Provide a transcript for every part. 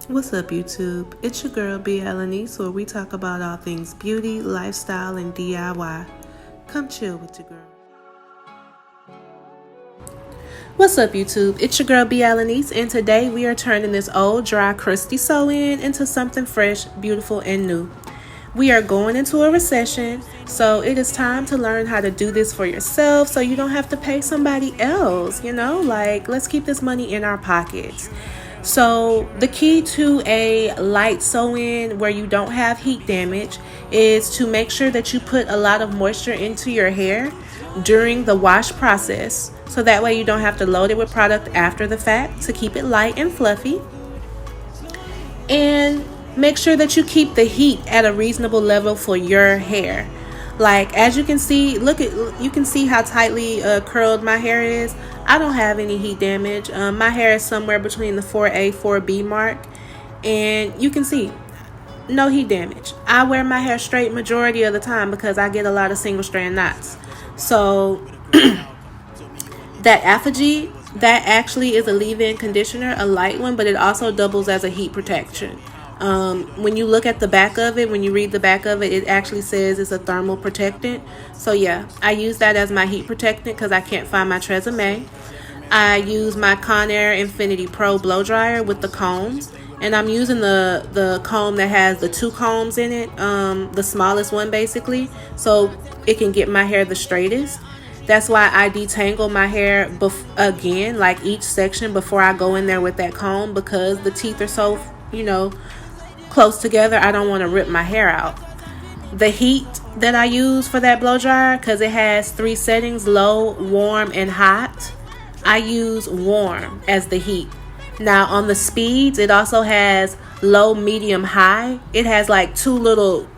What's up, YouTube? It's your girl, Alanice, where we talk about all things beauty, lifestyle, and DIY. Come chill with your girl. What's up, YouTube? It's your girl, Alanice, and today we are turning this old, dry, crusty sew-in into something fresh, beautiful, and new. We are going into a recession, so it is time to learn how to do this for yourself so you don't have to pay somebody else, let's keep this money in our pockets. So the key to a light sew-in where you don't have heat damage is to make sure that you put a lot of moisture into your hair during the wash process. So that way you don't have to load it with product after the fact to keep it light and fluffy. And make sure that you keep the heat at a reasonable level for your hair. Like, as you can see, you can see how tightly curled my hair is. I don't have any heat damage. My hair is somewhere between the 4A, 4B mark. And you can see, no heat damage. I wear my hair straight majority of the time because I get a lot of single strand knots. So, that Aphogee, that actually is a leave-in conditioner, a light one, but it also doubles as a heat protection. When you look at the back of it, when you read the back of it, it actually says it's a thermal protectant. So yeah, I use that as my heat protectant because I can't find my Tresemme. I use my Conair Infiniti Pro blow dryer with the combs, and I'm using the comb that has the 2 combs in it, the smallest one basically, so it can get my hair the straightest. That's why I detangle my hair again, like each section before I go in there with that comb, because the teeth are so, close together. I don't want to rip my hair out. The heat that I use for that blow dryer, because it has 3 settings, low, warm, and hot, I use warm as the heat. Now on the speeds, it also has low, medium, high. It has like two little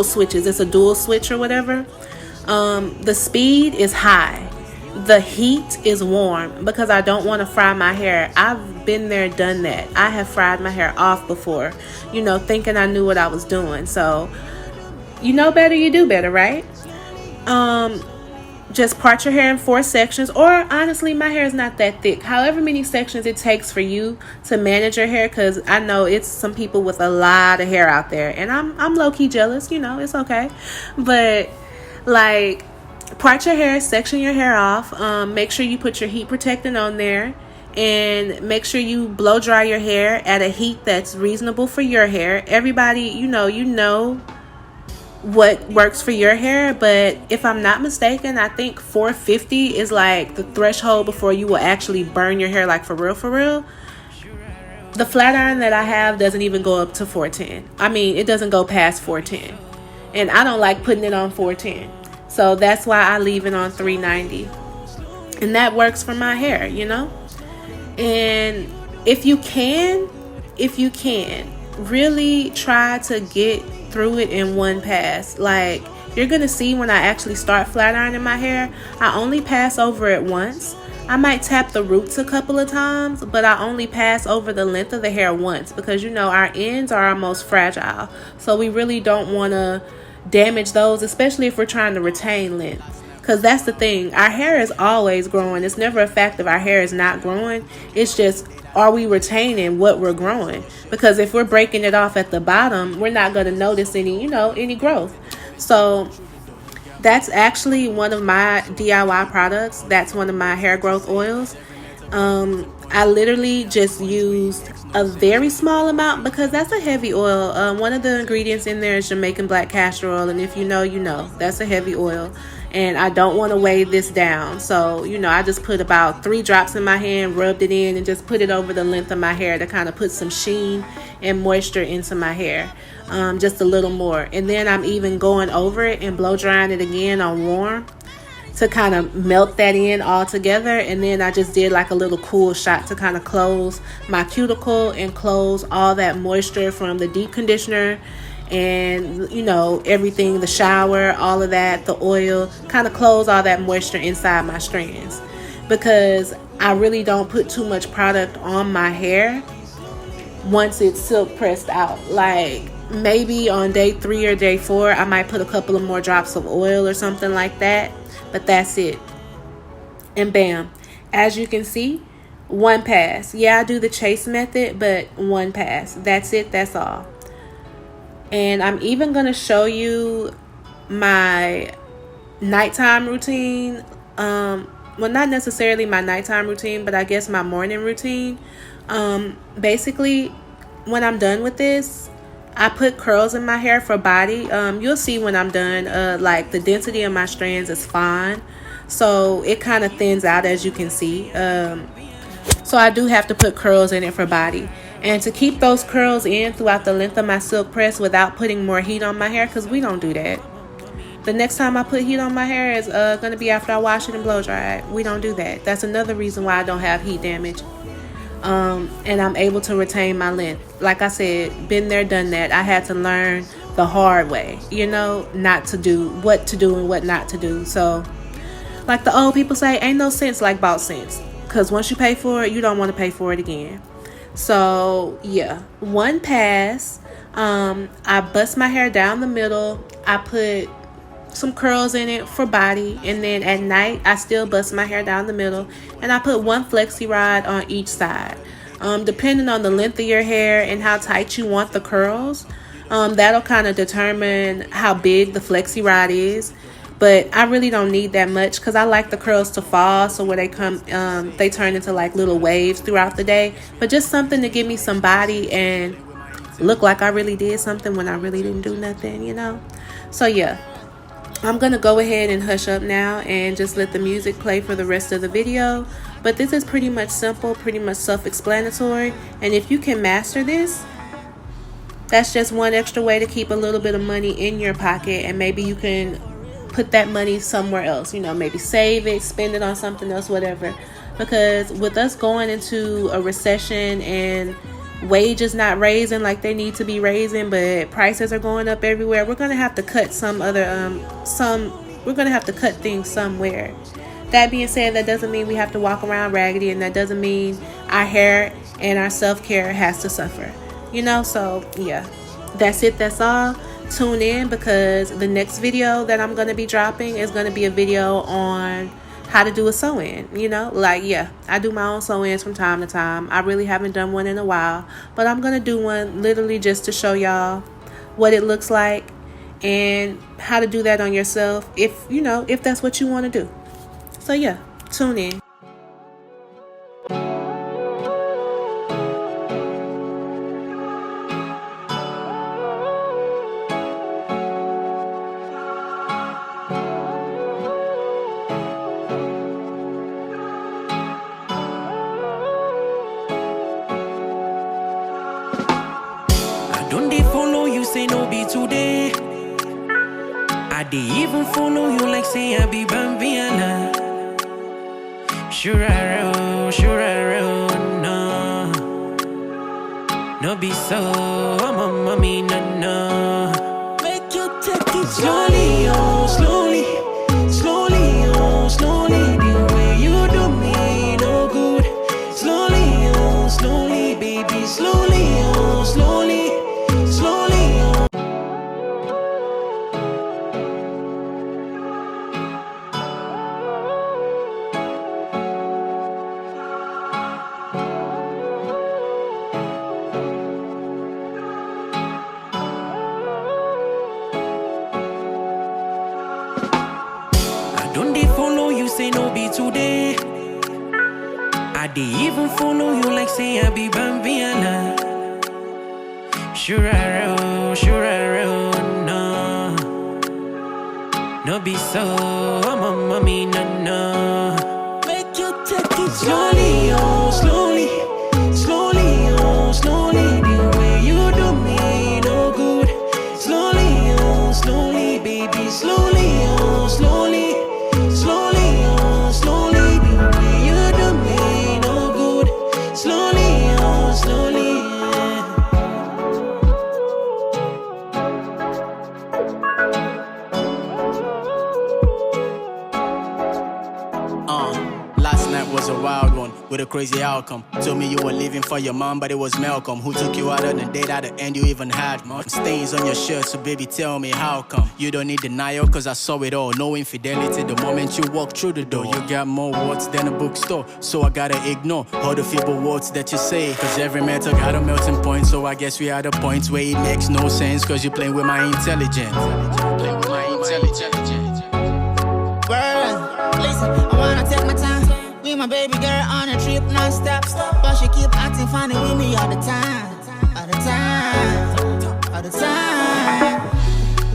switches. It's a dual switch or whatever. The speed is high. The heat is warm because I don't want to fry my hair. I've been there, done that. I have fried my hair off before, thinking I knew what I was doing. So, you know better, you do better, right? Just part your hair in 4 sections, or honestly, my hair is not that thick. However many sections it takes for you to manage your hair, because I know it's some people with a lot of hair out there, and I'm low-key jealous, it's okay. But, part your hair, section your hair off, make sure you put your heat protectant on there, and make sure you blow dry your hair at a heat that's reasonable for your hair. Everybody, you know what works for your hair, but if I'm not mistaken, I think 450 is like the threshold before you will actually burn your hair, like for real. The flat iron that I have doesn't even go up to 410. I mean, it doesn't go past 410, and I don't like putting it on 410. So that's why I leave it on 390. And that works for my hair, And if you can, really try to get through it in one pass. Like, you're going to see when I actually start flat ironing my hair, I only pass over it once. I might tap the roots a couple of times, but I only pass over the length of the hair once because, our ends are our most fragile. So we really don't want to damage those, especially if we're trying to retain length, because that's the thing. Our hair is always growing. It's never a fact of our hair is not growing. It's just, are we retaining what we're growing? Because if we're breaking it off at the bottom, we're not going to notice any growth. So that's actually one of my DIY products. That's one of my hair growth oils. I literally just used a very small amount because that's a heavy oil. One of the ingredients in there is Jamaican black castor oil, and if you know, that's a heavy oil, and I don't want to weigh this down. So, I just put about 3 drops in my hand, rubbed it in, and just put it over the length of my hair to kind of put some sheen and moisture into my hair, just a little more. And then I'm even going over it and blow drying it again on warm to kind of melt that in all together. And then I just did like a little cool shot to kind of close my cuticle and close all that moisture from the deep conditioner and everything, the shower, all of that, the oil, kind of close all that moisture inside my strands, because I really don't put too much product on my hair once it's silk pressed out. Like, maybe on day 3 or day 4 I might put a couple of more drops of oil or something like that, but that's it. And bam, as you can see, One pass. Yeah, I do the chase method, but one pass. That's it. That's all. And I'm even going to show you my nighttime routine. Well, not necessarily my nighttime routine, but I guess my morning routine. Basically, when I'm done with this, I put curls in my hair for body. You'll see when I'm done, like the density of my strands is fine. So it kind of thins out, as you can see. So I do have to put curls in it for body. And to keep those curls in throughout the length of my silk press without putting more heat on my hair, because we don't do that. The next time I put heat on my hair is going to be after I wash it and blow dry it. We don't do that. That's another reason why I don't have heat damage. And I'm able to retain my length. Like I said, been there, done that. I had to learn the hard way, not to do, what to do and what not to do. So, like the old people say, ain't no sense like bought sense. Because once you pay for it, you don't want to pay for it again. So, yeah. One pass. I bust my hair down the middle. I put some curls in it for body, and then at night I still bust my hair down the middle, and I put one flexi rod on each side. Depending on the length of your hair and how tight you want the curls, that'll kind of determine how big the flexi rod is. But I really don't need that much because I like the curls to fall, so where they come, they turn into like little waves throughout the day. But just something to give me some body and look like I really did something when I really didn't do nothing. So yeah. I'm going to go ahead and hush up now and just let the music play for the rest of the video. But this is pretty much simple, pretty much self-explanatory. And if you can master this, that's just one extra way to keep a little bit of money in your pocket. And maybe you can put that money somewhere else. Maybe save it, spend it on something else, whatever. Because with us going into a recession and wages not raising like they need to be raising, but prices are going up everywhere, we're going to have to cut we're going to have to cut things somewhere. That being said, that doesn't mean we have to walk around raggedy, and that doesn't mean our hair and our self-care has to suffer. So yeah, that's it. That's all. Tune in, because the next video that I'm going to be dropping is going to be a video on how to do a sew-in. I do my own sew-ins from time to time. I really haven't done one in a while, but I'm gonna do one literally just to show y'all what it looks like and how to do that on yourself if that's what you want to do. So yeah, tune in. Don't they follow you, say no be today. I they even follow you like say I be Bambiana. Sure I roll, no. No be so, I'm a mommy, no. Make you take it slowly, oh, slowly. Slowly, oh, slowly. The way you do me, no good. Slowly, oh, slowly, baby, slowly, oh, slowly. Don't they follow you, say no be today. I they even follow you like say I be Bambiana. Sure I roll, no. No be so, I'm a mommy, no. Make you take it slowly, oh, slowly. Slowly, oh, slowly. The way you do me, no good. Slowly, oh, slowly, baby, slowly, oh, slowly. Slowly, oh, slowly. The way you do me, no good. Slowly, oh, slowly. Last night was a wild one. with a crazy outcome. Told me you were leaving for your mom, but it was Malcolm who took you out on a date at the end you even had much stains on your shirt, so baby tell me how come. You don't need denial cause I saw it all. No infidelity the moment you walk through the door. You got more words than a bookstore, so I gotta ignore all the feeble words that you say. Cause every metal got a melting point, so I guess we are the points where it makes no sense. Cause you playing with my intelligence. Playing with my intelligence. Girl, listen, I wanna take my time with my baby girl on a trip non-stop. But she keep acting funny with me all the time. All the time. All the time.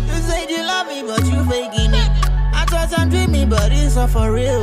You said you love me, but you faking it. I thought I'm dreaming, but it's all for real.